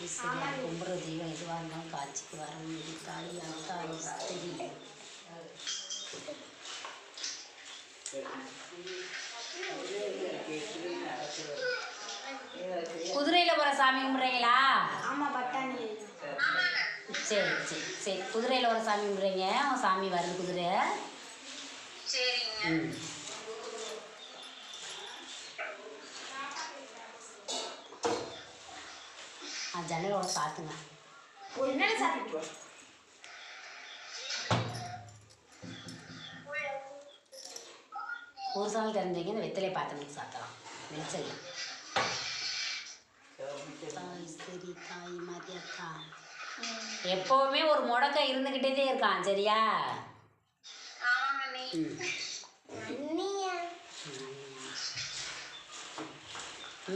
ஈஸ்வரி கும்புற தெய்வம் எதுவாக இருந்தாலும் காட்சிக்கு வரணும். தாய் அத்தா ஈஸ்வரி. குதிரையில் போகிற சாமி கும்பிட்றீங்களா? ஆமாம், பட்டாணி. சரி சரி சரி, குதிரையில் ஒரு சாமி கும்பிட்றீங்க. உங்கள் சாமி வருது குதிரை. ம். ஜன்னலோட சாத்துங்க. என்னென்ன சாப்பிட்டு ஒரு சால் திறந்தீங்க, இந்த வெத்தலையை பார்த்த மணிக்கு சாத்தலாம். வெளிச்சல் தாய் சரி தாய் மரியாதா எப்போவுமே ஒரு முடக்க இருந்துக்கிட்டே இருக்கான். சரியா?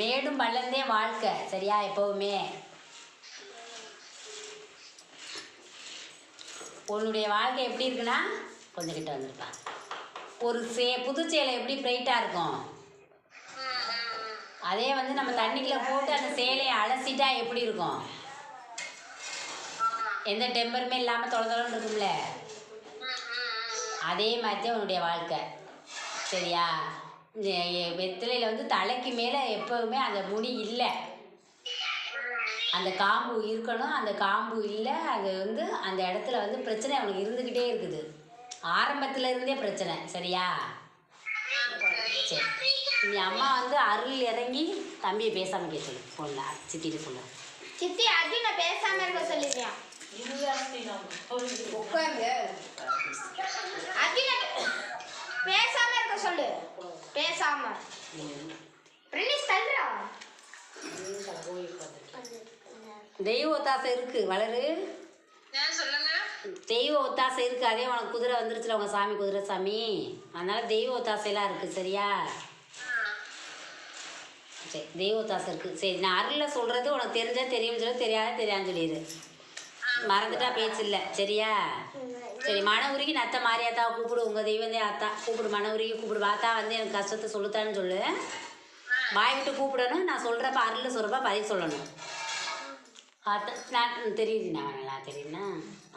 மேடும் பள்ளந்தே வாழ்க்கை. சரியா? எப்போவுமே உன்னுடைய வாழ்க்கை எப்படி இருக்குன்னா, கொஞ்சம் கிட்ட வந்துருப்பா. ஒரு புது சேலை எப்படி பிரைட்டாக இருக்கும், அதே வந்து நம்ம தண்ணிக்குள்ளே போட்டு அந்த சேலையை அலசிட்டா எப்படி இருக்கும், எந்த டெம்பருமே இல்லாமல் தொலைதொலன்னு இருக்கும்ல, அதே மாதிரி தான் உன்னுடைய வாழ்க்கை. சரியா? வெத்தலையில் வந்து தலைக்கு மேலே எப்போவுமே அந்த முடி இல்லை, அந்த காம்பு இருக்கணும். அந்த காம்பு இல்லை, அது வந்து அந்த இடத்துல வந்து பிரச்சனை அவனுக்கு இருந்துக்கிட்டே இருக்குது. ஆரம்பத்தில் இருந்தே பிரச்சனை. சரியா? சரி, நீ அம்மா வந்து அருள் இறங்கி தம்பியை பேசாமல் கேட்க சொல்லு. ஃபோனில் சித்திட்டு சொல்லு. சித்தி அது நான் பேசாமல் இருக்க சொல்லிடுறேன். பேசாம இருக்க சொல்லு. பேசாம தெய்வ ஒத்தாசை இருக்கு. வளரு. தெய்வ ஒத்தாசை இருக்கு. அதே உனக்கு குதிரை வந்துருச்சுல, உங்க சாமி குதிரை சாமி. அதனால தெய்வ ஒத்தாசையெல்லாம் இருக்கு. சரியா? சரி, தெய்வ ஒத்தாசை இருக்கு. சரி, நான் அருளில் சொல்றது உனக்கு தெரிஞ்சா தெரியும் சொல்லு, தெரியாத தெரியான்னு சொல்லிடு. மறந்துட்டா பேச்சு இல்லை. சரியா? சரி, மன உருகி நத்த மாரியாத்தாவை கூப்பிடு. உங்கள் தெய்வந்தே ஆத்தா கூப்பிடு. மன உருகி கூப்பிடு. பார்த்தா வந்து எனக்கு கஷ்டத்தை சொல்லுத்தான்னு சொல்லு. வாய் விட்டு கூப்பிடணும். நான் சொல்கிறப்ப அருள் சொல்கிறப்ப பதில் சொல்லணும். ஆத்தா நான் தெரியுதுண்ணா, நல்லா தெரியுதுண்ணா.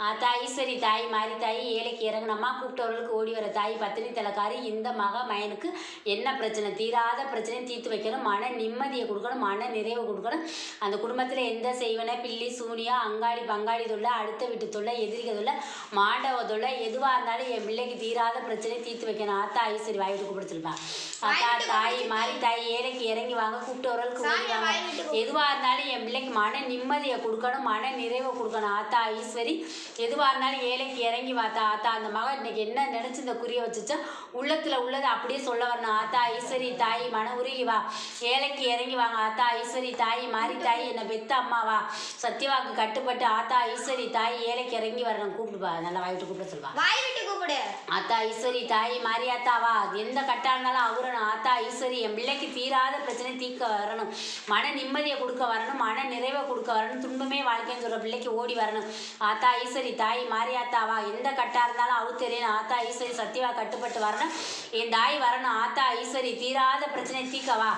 ஆத்தா ஈஸ்வரி தாய் மாறி தாய் ஏழைக்கு இறங்கினம்மா கூப்பிட்டவர்களுக்கு ஓடி வர தாய் பத்தினி தலைக்காரி. இந்த மயனுக்கு என்ன பிரச்சனை, தீராத பிரச்சனையும் தீர்த்து வைக்கணும். மன நிம்மதியை கொடுக்கணும், மன நிறைவை கொடுக்கணும். அந்த குடும்பத்தில் எந்த செய்வனை பில்லி சூனியா அங்காளி பங்காளி தொல்லை, அடுத்த வீட்டு தொல்லை, எதிரிக தொல்லை, மாண்டவ தொல்லை, எதுவாக இருந்தாலும் என் பிள்ளைக்கு தீராத பிரச்சனையை தீர்த்து வைக்கணும். ஆத்தா ஈஸ்வரி வாய் விட்டு கூப்பிடுச்சிருப்பேன். ஆத்தா தாய் மாறி தாய் ஏழைக்கு இறங்கி வாங்க கூப்பிட்டவர்களுக்கு ஓடி வாங்க. எதுவாக இருந்தாலும் என் பிள்ளைக்கு மன நிம்மதியை கொடுக்கணும், மன நிறைவை கொடுக்கணும். ஆத்தா ஈஸ்வரி எதுவாக இருந்தாலும் ஏழைக்கு இறங்கி வாத்தா. ஆத்தா அந்த மகன் இன்னைக்கு என்ன நினச்சி இந்த குறிய வச்சுச்சா உள்ளத்தில் உள்ளதை அப்படியே சொல்ல வரணும். ஆத்தா ஈஸ்வரி தாய் மன உருகி வா, ஏழைக்கு இறங்கி வாங்க. ஆத்தா ஈஸ்வரி தாய் மாறி தாய் என்னை பெத்த அம்மாவா, சத்தியவாக்கு கட்டுப்பட்டு ஆத்தா ஈஸ்வரி தாய் ஏழைக்கு இறங்கி வரணும். கூப்பிடுப்பா, நல்லா வாய் விட்டு கூப்பிட சொல்லுவா. வாய் விட்டு கூப்பிடு. ஆத்தா ஈஸ்வரி தாய் மாரியாத்தாவா, எந்த கட்டா இருந்தாலும் அவரணும். ஆத்தா ஈஸ்வரி என் பிள்ளைக்கு தீராத பிரச்சனை தீர்க்க வரணும், மன நிம்மதியை கொடுக்க வரணும், மன நிறைவை கொடுக்க வரணும், துன்பமே வாழ்க்கைன்னு சொல்கிற பிள்ளைக்கு ஓடி வரணும். ஆத்தா ஈஸ்வரி தாய் மாரியாத்தாவா, எந்த கட்டா இருந்தாலும் அவுத்தெறியணும். ஆத்தா ஈஸ்வரி சத்தியவா கட்டுப்பட்டு வரணும், என் தாய் வரணும். ஆத்தா ஈஸ்வரி தீராத பிரச்சனை தீர்க்கவா.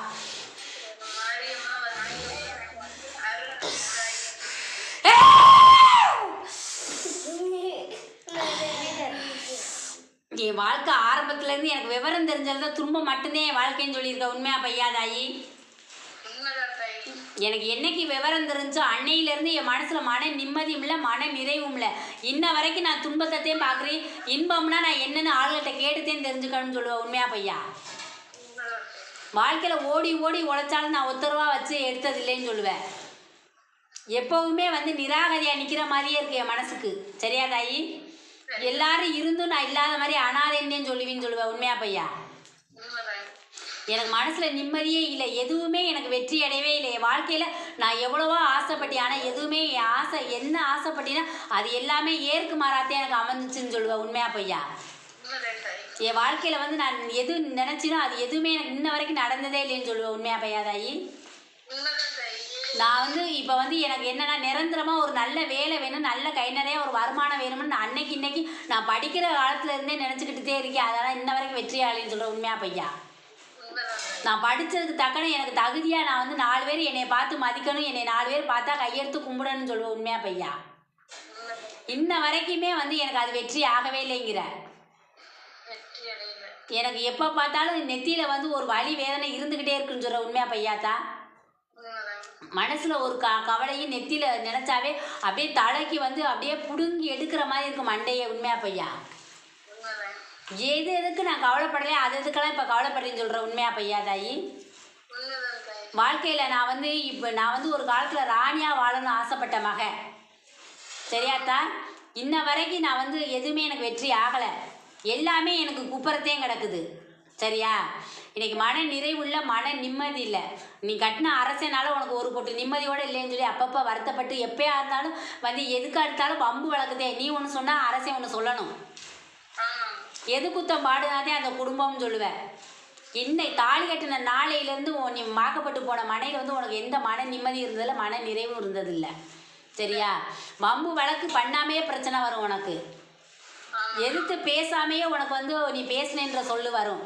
என் வாழ்க்கை ஆரம்பத்துலேருந்து எனக்கு விவரம் தெரிஞ்சதுதான் துன்பம் மட்டும்தான் என் வாழ்க்கைன்னு சொல்லியிருக்க. உண்மையா பையா தாயி? எனக்கு என்னைக்கு விவரம் தெரிஞ்சோ அன்னையிலேருந்து என் மனசில் மன நிம்மதியும் இல்லை, மன நிறைவும் இல்லை. இன்ன வரைக்கும் நான் துன்பத்தையும் பார்க்குறேன். இன்பம்னா நான் என்னென்னு ஆளுகிட்ட கேட்டுத்தேன் தெரிஞ்சுக்கணும்னு சொல்லுவேன். உண்மையா பையா? வாழ்க்கையில் ஓடி ஓடி உழைச்சாலும் நான் ஒத்தரவா வச்சு எடுத்ததில்லைன்னு சொல்லுவேன். எப்போவுமே வந்து நிராகதியாக நிற்கிற மாதிரியே இருக்கு என் மனசுக்கு. சரியா தாயி? எல்லாரும் இருந்தும் நான் இல்லாத மாதிரி அனாதைன்னு சொல்லுவேன்னு சொல்லுவேன். உண்மையா பையா? எனக்கு மனசில் நிம்மதியே இல்லை, எதுவுமே எனக்கு வெற்றி அடையவே இல்லை. என் வாழ்க்கையில் நான் எவ்வளவோ ஆசைப்பட்டேன், ஆனால் எதுவுமே என் ஆசை என்ன ஆசைப்பட்டேன்னா அது எல்லாமே ஏற்கு மாறாத்தே எனக்கு அமைஞ்சிச்சுன்னு சொல்லுவேன். உண்மையா பையா? என் வாழ்க்கையில் வந்து நான் எது நினச்சினோ அது எதுவுமே எனக்கு இன்ன வரைக்கும் நடந்ததே இல்லைன்னு சொல்லுவேன். உண்மையா பையா தாயி? நான் வந்து இப்போ வந்து எனக்கு என்னென்னா நிரந்தரமாக ஒரு நல்ல வேலை வேணும், நல்ல கை நிறைய ஒரு வருமானம் வேணும்னு நான் இன்னைக்கு நான் படிக்கிற காலத்துல இருந்தே நினச்சிக்கிட்டே இருக்கேன். அதனால் இன்ன வரைக்கும் வெற்றியாளின்னு சொல்கிறேன். உண்மையா பையா? நான் படித்ததுக்கு தக்கன எனக்கு தகுதியாக நான் வந்து 4 பேர் என்னை பார்த்து மதிக்கணும், என்னை 4 பேர் பார்த்தா கையெடுத்து கும்பிடணும்னு சொல்லுவேன். உண்மையா பையா? இன்ன வரைக்குமே வந்து எனக்கு அது வெற்றி ஆகவே இல்லைங்கிற. எனக்கு எப்போ பார்த்தாலும் நெத்தியில் வந்து ஒரு வலி வேதனை இருந்துக்கிட்டே இருக்குன்னு சொல்கிற. உண்மையா பையாத்தா? மனசில் ஒரு கவலையும் நெத்தியில் நினச்சாவே அப்படியே தலைக்கு வந்து அப்படியே பிடுங்கி எடுக்கிற மாதிரி இருக்கும் மண்டையை. உண்மையா பையா? எதுக்கு நான் கவலைப்படலையே அது எதுக்கெல்லாம் இப்போ கவலைப்படுறேன்னு சொல்கிறேன். உண்மையா பையா தாயி? வாழ்க்கையில் நான் வந்து ஒரு காலத்தில் ராணியாக வாழணும்னு ஆசைப்பட்ட மகன். சரியாத்தா? இன்ன வரைக்கும் நான் வந்து எதுவுமே எனக்கு வெற்றி ஆகலை. எல்லாமே எனக்கு குப்புறத்தையும் கிடக்குது. சரியா? இன்னைக்கு மன நிறைவுள்ள மன நிம்மதி இல்லை. நீ கட்டின அரசனால உனக்கு ஒரு பொட்டு நிம்மதியோடு இல்லைன்னு சொல்லி அப்பப்போ வருத்தப்பட்டு எப்பயா இருந்தாலும் வந்து எதுக்காக எடுத்தாலும் வம்பு வளர்க்குதே. நீ ஒன்று சொன்னால் அரசன் ஒன்று சொல்லணும். எது குத்தம் பாடுனாதே அந்த குடும்பம்னு சொல்லுவேன். இன்னைக்கு தாலி கட்டின நாளையிலேருந்து நீ மாக்கப்பட்டு போன மனையில் வந்து உனக்கு எந்த மன நிம்மதி இருந்ததில்லை, மன நிறைவும் இருந்ததில்லை. சரியா? வம்பு வழக்கு பண்ணாமையே பிரச்சனை வரும் உனக்கு. எதிர்த்து பேசாமையே உனக்கு வந்து நீ பேசினேன்ற சொல்லு வரும்.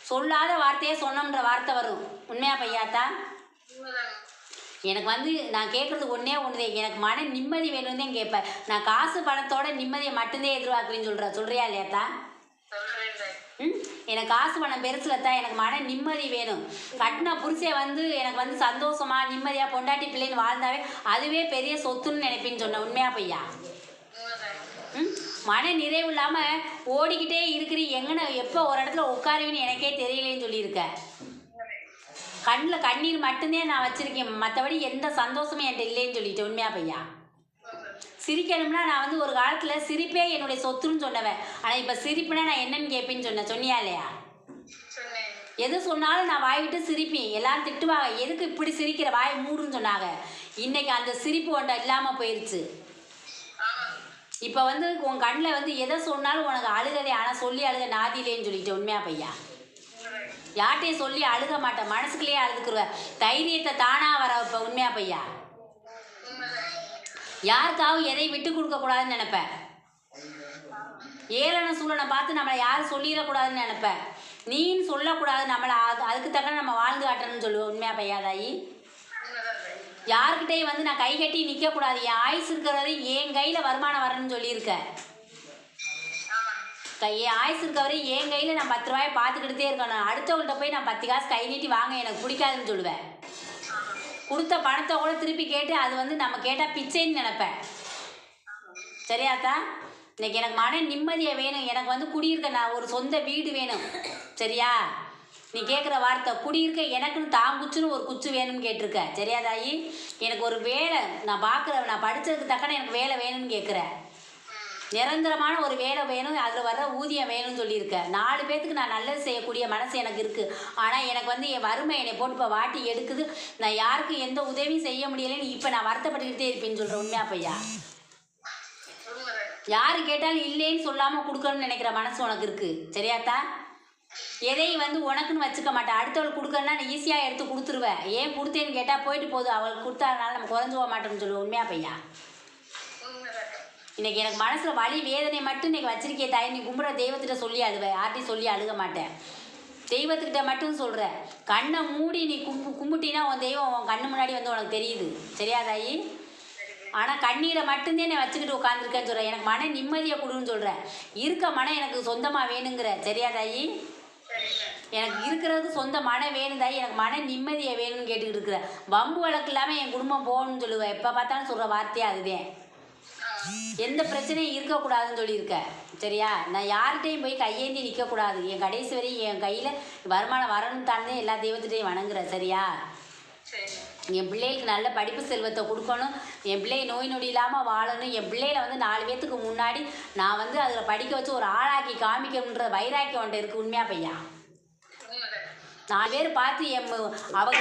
சொல்லாத வார்த்தையே சொன்னோம்ன்ற வார்த்தை வரும். உண்மையா பையாத்தா? எனக்கு வந்து நான் கேட்குறது ஒன்றே ஒன்று, எனக்கு மன நிம்மதி வேணும்னு தான் கேட்பேன். நான் காசு பணத்தோட நிம்மதியை மட்டும்தான் எதிர்பார்க்குறேன்னு சொல்கிறியா இல்லையாத்தா? எனக்கு காசு பணம் பெருசுலத்தான், எனக்கு மன நிம்மதி வேணும். கட்டின புருஷன் வந்து எனக்கு வந்து சந்தோஷமா நிம்மதியாக பொண்டாட்டி பிள்ளைன்னு வாழ்ந்தாவே அதுவே பெரிய சொத்துன்னு நினைப்பேன்னு சொன்னேன். உண்மையா பையா? மன நிறைவு இல்லாமல் ஓடிக்கிட்டே இருக்கிறீ. எங்கன்னு எப்போ ஒரு இடத்துல உட்காருவின்னு எனக்கே தெரியலேன்னு சொல்லியிருக்க. கண்ணில் கண்ணீர் மட்டும்தான் நான் வச்சுருக்கேன், மற்றபடி எந்த சந்தோஷமும் என்கிட்ட இல்லைன்னு சொல்லிட்டேன். உண்மையா பையா? சிரிக்கணும்னா நான் வந்து ஒரு காலத்தில் சிரிப்பே என்னுடைய சொத்துன்னு சொன்னவன். ஆனால் இப்போ சிரிப்புனா நான் என்னன்னு கேட்பேன்னு சொன்னியா இல்லையா? எது சொன்னாலும் நான் வாய் விட்டு சிரிப்பேன். எல்லாரும் திட்டுவாங்க, எதுக்கு இப்படி சிரிக்கிற, வாய் மூடுன்னு சொன்னாங்க. இன்னைக்கு அந்த சிரிப்பு ஒன்றை இல்லாமல் போயிடுச்சு. இப்போ வந்து உன் கண்ணில் வந்து எதை சொன்னாலும் உனக்கு அழுகதே. ஆனால் சொல்லி அழுக நாதிலேன்னு சொல்லிட்டேன். உண்மையா பையா? யார்கிட்டையும் சொல்லி அழுக மாட்டேன், மனசுக்குள்ளேயே அழுதுக்குருவேன். தைரியத்தை தானாக வர இப்போ. உண்மையா பையா? யாருக்காகவும் எதை விட்டு கொடுக்கக்கூடாதுன்னு நினைப்பேன். ஏளன சூழனை பார்த்து நம்மளை யாரும் சொல்லிடக்கூடாதுன்னு நினைப்பேன். நீன்னு சொல்லக்கூடாது, நம்மளை அதுக்கு தக்க நம்ம வாழ்ந்து காட்டணும்னு சொல்லுவோம். உண்மையா பையா தாயி? யாருக்கிட்டையும் வந்து நான் கை கட்டி நிற்கக்கூடாது. என் ஆயுசு இருக்கிறவரை என் கையில் வருமானம் வரணும்னு சொல்லியிருக்கேன். என் ஆயுசு இருக்கவரை என் கையில் நான் 10 ரூபாயை பார்த்துக்கிட்டே இருக்கணும். அடுத்தவங்கள்ட்ட போய் நான் 10 காசு கை நீட்டி வாங்க எனக்கு பிடிக்காதுன்னு சொல்லுவேன். கொடுத்த பணத்தை கூட திருப்பி கேட்டு அது வந்து நம்ம கேட்டால் பிச்சைன்னு நினைப்பேன். சரியாத்தா? இன்னைக்கு எனக்கு மன நிம்மதியை வேணும். எனக்கு வந்து குடியிருக்க நான் ஒரு சொந்த வீடு வேணும். சரியா? நீ கேட்குற வார்த்தை குடியிருக்க எனக்குன்னு தாங்குச்சுன்னு ஒரு குச்சு வேணும்னு கேட்டிருக்க. சரியா தாயி? எனக்கு ஒரு வேலை நான் நான் படித்ததுக்கு தக்கன எனக்கு வேலை வேணும்னு கேட்குறேன். நிரந்தரமான ஒரு வேலை வேணும், அதில் வர்ற ஊதியம் வேணும்னு சொல்லியிருக்கேன். 4 பேர்த்துக்கு நான் நல்லது செய்யக்கூடிய மனசு எனக்கு இருக்குது. ஆனால் எனக்கு வந்து என் வறுமை என்னை போட்டு இப்போ வாட்டி எடுக்குது. நான் யாருக்கும் எந்த உதவியும் செய்ய முடியலைன்னு இப்போ நான் வருத்தப்பட்டுக்கிட்டே இருப்பேன்னு சொல்கிறேன். உண்மையா பையா? யாரு கேட்டாலும் இல்லைன்னு சொல்லாமல் கொடுக்கணும்னு நினைக்கிற மனசு உனக்கு இருக்குது. சரியாத்தா? எதையும் வந்து உனக்குன்னு வச்சுக்க மாட்டேன். அடுத்தவளுக்கு கொடுக்கணுன்னா நான் ஈஸியாக எடுத்து கொடுத்துருவேன். ஏன் கொடுத்தேன்னு கேட்டால் போயிட்டு போகுது, அவளுக்கு கொடுத்தாருனால நம்ம குறைஞ்சி போக மாட்டோம்னு சொல்லுவோம். உண்மையா பையா? இன்றைக்கி எனக்கு மனசில் வலி வேதனை மட்டும் இன்றைக்கி வச்சிருக்கே தாய். நீ கும்பிட்ற தெய்வத்திட்ட சொல்லி அழுவேன், யார்ட்டையும் சொல்லி அழுக மாட்டேன். தெய்வத்துக்கிட்ட மட்டும் சொல்கிறேன். கண்ணை மூடி நீ கும்பிட்டினா உன் தெய்வம் உன் கண்ணு முன்னாடி வந்து உனக்கு தெரியுது. சரியா தாயி? ஆனால் கண்ணீரை மட்டும்தான் நான் வச்சுக்கிட்டு உட்காந்துருக்கேன்னு சொல்கிறேன். எனக்கு மன நிம்மதியை கொடுன்னு சொல்கிறேன். இருக்க மனம் எனக்கு சொந்தமாக வேணுங்கிற. சரியா தாயி? எனக்கு இருக்கிறது சொந்த மனம் வேணும் தாயி. எனக்கு மன நிம்மதியை வேணும்னு கேட்டுக்கிட்டு இருக்கிறேன். வம்பு வழக்கு இல்லாமல் என் குடும்பம் போகணும்னு சொல்லுவேன். எப்போ பார்த்தாலும் சொல்கிற வார்த்தையே அதுதான். எந்த பிரச்சனையும் இருக்கக்கூடாதுன்னு சொல்லியிருக்கேன். சரியா? நான் யார்கிட்டையும் போய் கையேந்தி நிற்கக்கூடாது. என் கடைசி வரை என் கையில் வருமானம் வரணும் தானே எல்லா தெய்வத்திட்டையும் வணங்குறேன். சரியா? என் பிள்ளைகளுக்கு நல்ல படிப்பு செல்வத்தை கொடுக்கணும். என் பிள்ளை நோய் நொடி இல்லாமல் வாழணும். என் பிள்ளைகளை வந்து 4 பேர்த்துக்கு முன்னாடி நான் வந்து அதில் படிக்க வச்சு ஒரு ஆளாக்கி காமிக்கணுன்ற வைராக்கியம் ஒன்று இருக்குது. உண்மையா பையா? 4 பேர் பார்த்து அவங்க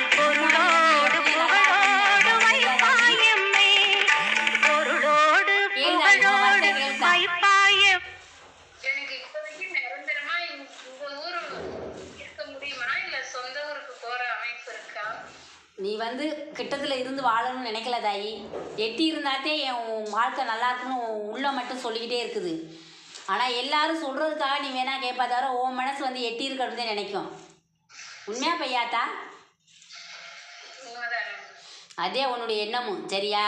நீ வந்து கிட்டத்தில் இருந்து வாழணும்னு நினைக்கல தாயி. எட்டி இருந்தாத்தே என் வாழ்க்கை நல்லா இருக்குன்னு உள்ள மட்டும் சொல்லிக்கிட்டே இருக்குது. ஆனால் எல்லாரும் சொல்கிறதுக்காக நீ வேணா கேட்பா தவிர உன் மனசு வந்து எட்டி இருக்கணும்னு நினைக்கும். உண்மையா பையாத்தா? உண்மைதான். அதே உன்னுடைய எண்ணமும் சரியா?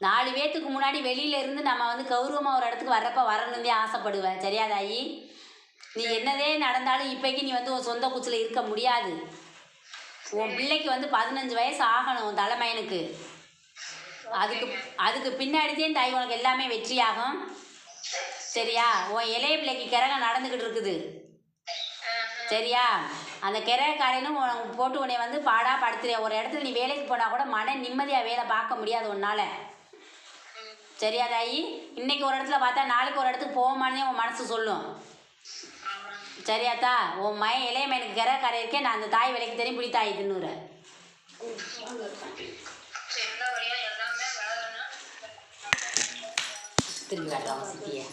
4 பேத்துக்கு முன்னாடி வெளியில இருந்து நம்ம வந்து கௌரவமாக ஒரு இடத்துக்கு வர்றப்ப வரணுந்தே ஆசைப்படுவேன். சரியா தாயி? நீ என்னதே நடந்தாலும் இப்போக்கி நீ வந்து உன் சொந்த குச்சில் இருக்க முடியாது. உன் பிள்ளைக்கு வந்து 15 வயசு ஆகணும் உன் தலைமையனுக்கு. அதுக்கு பின்னாடிதான் தாய் உனக்கு எல்லாமே வெற்றியாகும். சரியா? உன் இளைய பிள்ளைக்கு கிரகம் நடந்துக்கிட்டு இருக்குது. சரியா? அந்த கிரகக்காரனும் உனக்கு போட்டு உன்னை வந்து பாடா படுத்துறேன். ஒரு இடத்துல நீ வேலைக்கு போனால் கூட மன நிம்மதியாக வேலை பார்க்க முடியாது உன்னால். சரியா தாயி? இன்னைக்கு ஒரு இடத்துல பார்த்தா நாளைக்கு ஒரு இடத்துக்கு போகமானே உன் மனசு சொல்லும். சரியாத்தா? உன் இளைய மயனுக்கு கிரகக்காரை இருக்கேன். நான் அந்த தாய் வேலைக்கு தெரியும் பிடி தாய் தின்னுறேன். திரும்பி வரலாம் சித்தியை.